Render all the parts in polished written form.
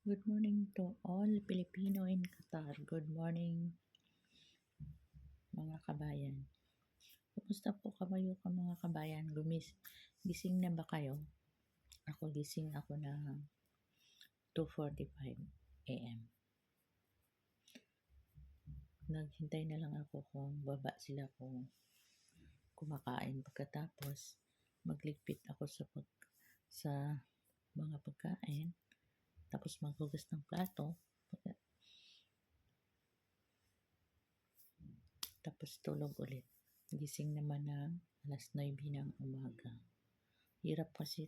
Good morning to all Filipino in Qatar. Good morning mga kabayan. Kumusta po kayo mga kabayan? Gising na ba kayo? Ako gising ako na 2:45 AM. Naghintay na lang ako kung baba sila kung kumakain. Pagkatapos magligpit ako sa mga pagkain. Tapos maghugas ng plato. Tapos tulog ulit. Gising naman ng alas 9 ng umaga. Ang hirap kasi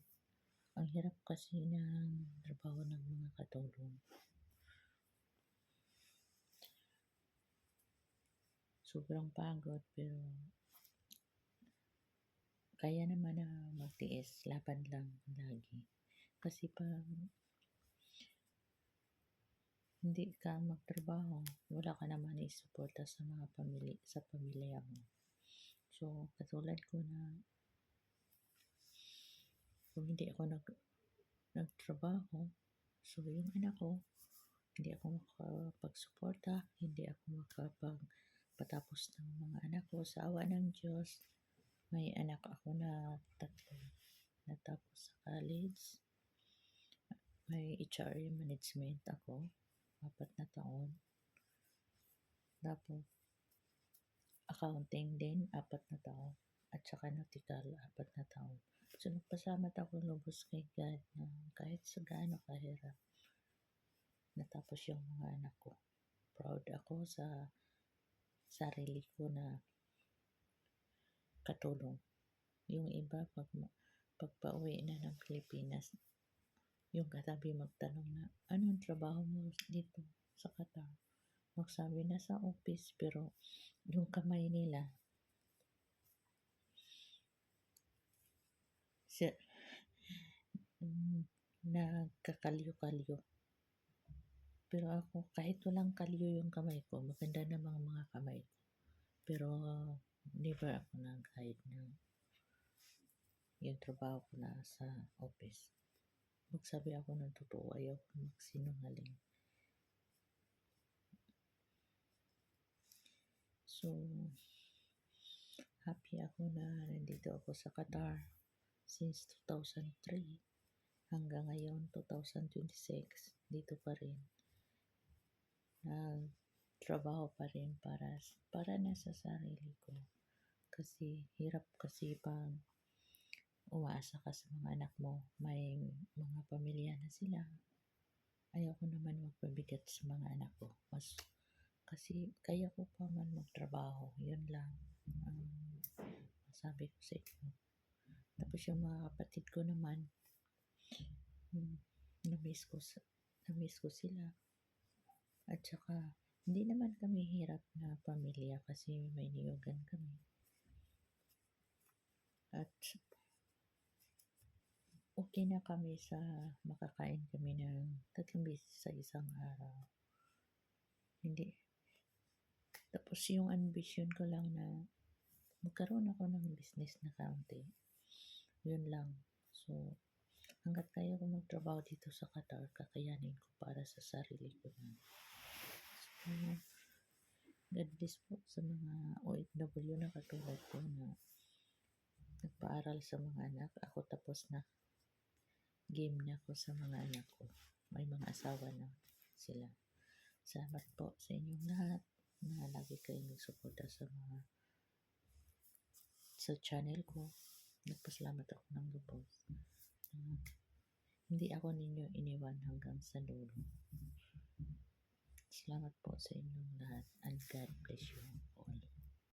ng trabaho ng mga katulong. Sobrang pagod pero kaya naman na magtiis, laban lang lagi. Kasi pag hindi ka magtrabaho, wala ka naman isuporta sa mga pamilya mo. So, katulad ko na kung hindi ako nagtrabaho, so yung anak ko, hindi ako makapagsuporta, hindi ako makapagpatapos ng mga anak ko. Sa awa ng Diyos, may anak ako na 3 natapos sa college. May HRA management ako, 4 na taon. Tapos, accounting din, 4 na taon. At saka nautical, 4 na taon. So, nagpasalamat ako lubos kay God na kahit sa gaano kahirap, natapos yung mga anak ko. Proud ako sa sarili ko na katulong. Yung iba, pag pauwi na ng Pilipinas, yung katabi magtanong na, anong trabaho mo dito sa Qatar? Magsabi na sa office, pero yung kamay nila, nagkakalyo-kalyo. Pero ako, kahit walang kalyo yung kamay ko, maganda namang mga kamay ko. Pero never ako nag-hide ng yung trabaho ko na sa office. Magsabi ako ng totoo, ayaw ko magsinungaling. So, happy ako na nandito ako sa Qatar since 2003 hanggang ngayon 2026. Dito pa rin. Nagtrabaho pa rin para na sa sarili ko. Kasi hirap kasi pang umaasa ka sa mga anak mo. May mga pamilya na sila. Ayaw ko naman magpabigat sa mga anak ko. Kasi kaya ko pa man magtrabaho. Yun lang ang masabi ko sa inyo. Tapos yung mga kapatid ko naman, na-miss ko sila. At saka, hindi naman kami hirap na pamilya kasi may niyugan kami. At okay na kami sa makakain kami ng 3 beses sa isang araw. Hindi. Tapos yung ambition ko lang na magkaroon ako ng business na kaunti. Yun lang. So, hanggat kaya ko magtrabaho dito sa Qatar, kakayanin ko para sa sarili ko na. So, God bless po sa mga OFW na katulad ko na nagpaaral sa mga anak. Ako tapos na. Game na ako sa mga anak ko. May mga asawa na sila. Salamat po sa inyong lahat na lagi kayong nagsuporta sa channel ko. Nagpasalamat ako ng lubos. Hindi ako ninyo iniwan hanggang sa dulo. Salamat po sa inyong lahat and God bless you.